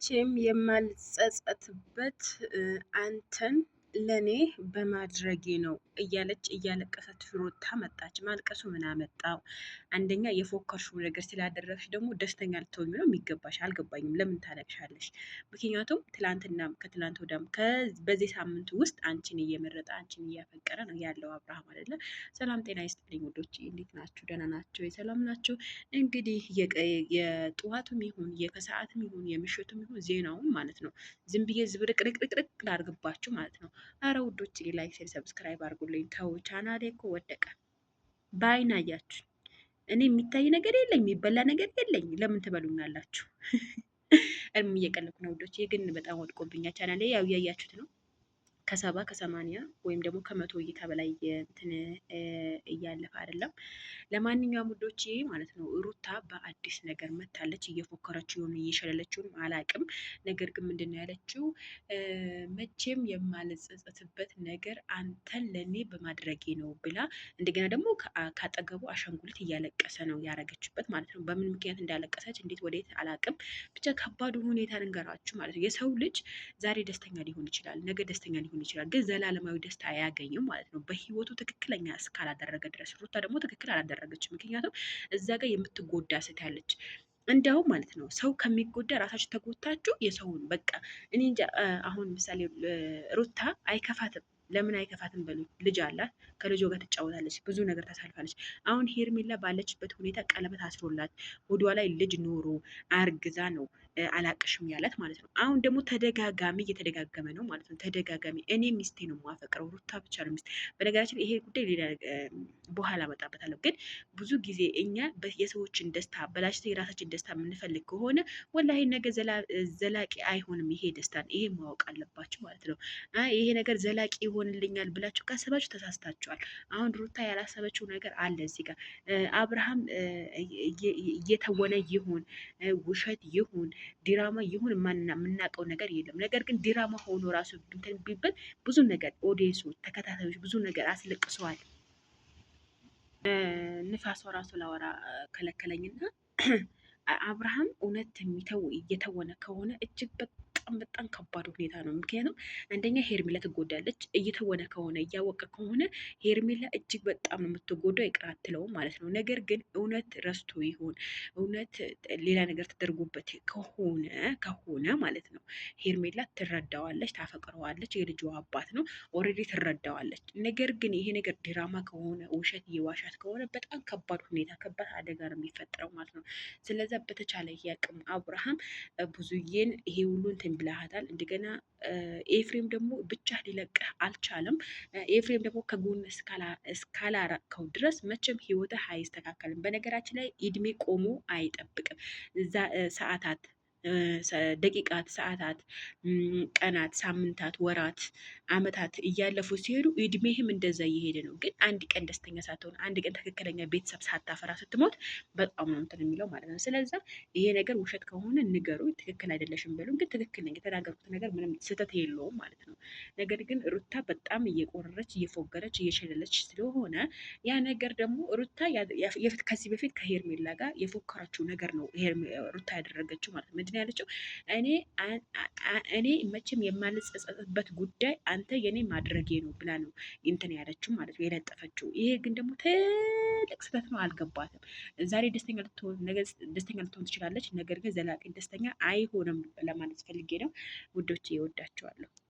መቼም የማልጸጸትበት አንተን ለኔ በማድረጌ ነው እያለች እያለቀሰች ሩታ መጣች። ማልቀሱ ምን አመጣው? አንደኛ የፎከርሽው ነገር ስላደረግሽ ደግሞ ደስተኛ ልትሆኝ ነው የሚገባሽ። አልገባኝም፣ ለምን ታለቅሻለሽ? ምክንያቱም ትላንትናም ከትላንት ወዲያም በዚህ ሳምንት ውስጥ አንቺን እየመረጠ አንቺን እያፈቀረ ነው ያለው አብርሃም አይደለ? ሰላም ጤና ይስጥልኝ ውዶች፣ እንዴት ናችሁ? ደህና ናቸው? የሰላም ናቸው? እንግዲህ የጠዋቱም ይሁን የከሰዓትም ይሁን የምሽቱም ይሁን ዜናውን ማለት ነው ዝም ብዬ ዝብርቅርቅርቅርቅ ላድርግባችሁ ማለት ነው። አረ ውዶች ላይክ፣ ሼር፣ ሰብስክራይብ አድርጉልኝ። ተው ቻናሌ እኮ ወደቀ። በአይን አያችሁ። እኔ የሚታይ ነገር የለኝ፣ የሚበላ ነገር የለኝ። ለምን ትበሉኛላችሁ? እርም እየቀለኩ ነው ውዶች። ግን በጣም ወድቆብኛል ቻናሌ። ያው እያያችሁት ነው። ከ70 ከ80 ወይም ደግሞ ከ100 እይታ በላይ እንትን እያለፈ አይደለም። ለማንኛውም ውዶች ማለት ነው ሩታ በአዲስ ነገር መታለች። እየፎከረችው ይሁን እየሸለለችውም አላቅም። ነገር ግን ምንድን ነው ያለችው? መቼም የማልጸጸትበት ነገር አንተን ለእኔ በማድረጌ ነው ብላ እንደገና ደግሞ ካጠገቡ አሻንጉሊት እያለቀሰ ነው ያረገችበት ማለት ነው። በምን ምክንያት እንዳለቀሰች እንዴት ወዴት አላቅም። ብቻ ከባዱ ሁኔታ ልንገራችሁ ማለት ነው። የሰው ልጅ ዛሬ ደስተኛ ሊሆን ይችላል፣ ነገ ደስተኛ ሊሆን ይችላል፣ ግን ዘላለማዊ ደስታ አያገኝም ማለት ነው በህይወቱ ትክክለኛ እስካላደረገ ድረስ። ሩታ ደግሞ ትክክል አላደረገችም። ምክንያቱም እዛ ጋር የምትጎዳ ሴት ያለች እንዲያውም ማለት ነው ሰው ከሚጎዳ ራሳችሁ ተጎታችሁ የሰውን በቃ እኔ እንጃ። አሁን ምሳሌ ሩታ አይከፋትም። ለምን አይከፋትም በሉ። ልጅ አላት፣ ከልጇ ጋር ትጫወታለች፣ ብዙ ነገር ታሳልፋለች። አሁን ሄርሜላ ባለችበት ሁኔታ ቀለበት አስሮላት ወዷ ላይ ልጅ ኖሮ አርግዛ ነው አላቅሽም ያላት ማለት ነው። አሁን ደግሞ ተደጋጋሚ እየተደጋገመ ነው ማለት ነው። ተደጋጋሚ እኔ ሚስቴ ነው የማፈቅረው፣ ሩታ ብቻ ነው ሚስቴ። በነገራችን ይሄ ጉዳይ ሌላ በኋላ እመጣበታለሁ። ግን ብዙ ጊዜ እኛ የሰዎችን ደስታ በላሽተ የራሳችን ደስታ የምንፈልግ ከሆነ ወላሂ ነገ ዘላቂ አይሆንም። ይሄ ደስታን ይሄ ማወቅ አለባችሁ ማለት ነው። ይሄ ነገር ዘላቂ ይሆንልኛል ብላችሁ ካሰባችሁ ተሳስታችኋል። አሁን ሩታ ያላሰበችው ነገር አለ እዚህ ጋር። አብርሃም እየተወነ ይሁን ውሸት ይሁን ዲራማ ይሁን የምናውቀው ነገር የለም። ነገር ግን ዲራማ ሆኖ ራሱ እንትን ቢባል ብዙ ነገር ኦዲየንሶች፣ ተከታታዮች ብዙ ነገር አስለቅሰዋል። ንፋሷ ራሱ ላወራ ከለከለኝና አብርሃም እውነት እየተወነ ከሆነ እጅግ በጣም ከባድ ሁኔታ ነው። ምክንያቱም አንደኛ ሄርሜላ ትጎዳለች። እየተወነ ከሆነ እያወቀ ከሆነ ሄርሜላ እጅግ በጣም ነው የምትጎዳው። ይቅር አትለውም ማለት ነው። ነገር ግን እውነት ረስቶ ይሆን እውነት ሌላ ነገር ተደርጎበት ከሆነ ማለት ነው ሄርሜላ ትረዳዋለች፣ ታፈቅረዋለች። የልጇ አባት ነው፣ ኦልሬዲ ትረዳዋለች። ነገር ግን ይሄ ነገር ድራማ ከሆነ ውሸት እየዋሻት ከሆነ በጣም ከባድ ሁኔታ ከባድ አደጋ ነው የሚፈጠረው ማለት ነው። ስለዚ በተቻለ ያቅም አብርሃም ብዙዬን ይሄ ሁሉ እንትን ብለሃታል። እንደገና ኤፍሬም ደግሞ ብቻ ሊለቅህ አልቻለም። ኤፍሬም ደግሞ ከጎን እስካላራቅከው ድረስ መቼም ህይወትህ አይስተካከልም። በነገራችን ላይ እድሜ ቆሞ አይጠብቅም። እዛ ሰዓታት፣ ደቂቃት፣ ሰዓታት፣ ቀናት፣ ሳምንታት፣ ወራት፣ አመታት እያለፉ ሲሄዱ እድሜህም እንደዛ እየሄደ ነው። ግን አንድ ቀን ደስተኛ ሳትሆን አንድ ቀን ትክክለኛ ቤተሰብ ሳታፈራ ስትሞት በጣም ነው እንትን የሚለው ማለት ነው። ስለዛ ይሄ ነገር ውሸት ከሆነ ንገሩ፣ ትክክል አይደለሽም በሉ። ግን ትክክል ነኝ፣ የተናገርኩት ነገር ምንም ስህተት የለውም ማለት ነው። ነገር ግን ሩታ በጣም እየቆረረች እየፎገረች እየሸለለች ስለሆነ ያ ነገር ደግሞ ሩታ ከዚህ በፊት ከሄርሜላ ጋር የፎከረችው ነገር ነው ሩታ ያደረገችው ማለት ነው። ምንድን ያለችው? እኔ መቼም የማልጸጸትበት ጉዳይ አንተ የኔ ማድረጌ ነው ብላ ነው እንትን ያለችው ማለት ነው የለጠፈችው። ይሄ ግን ደግሞ ትልቅ ስህተት ነው። አልገባትም። ዛሬ ደስተኛ ልትሆን ነገ ደስተኛ ልትሆን ትችላለች። ነገር ግን ዘላቂ ደስተኛ አይሆንም ለማለት ፈልጌ ነው ውዶች። እወዳቸዋለሁ።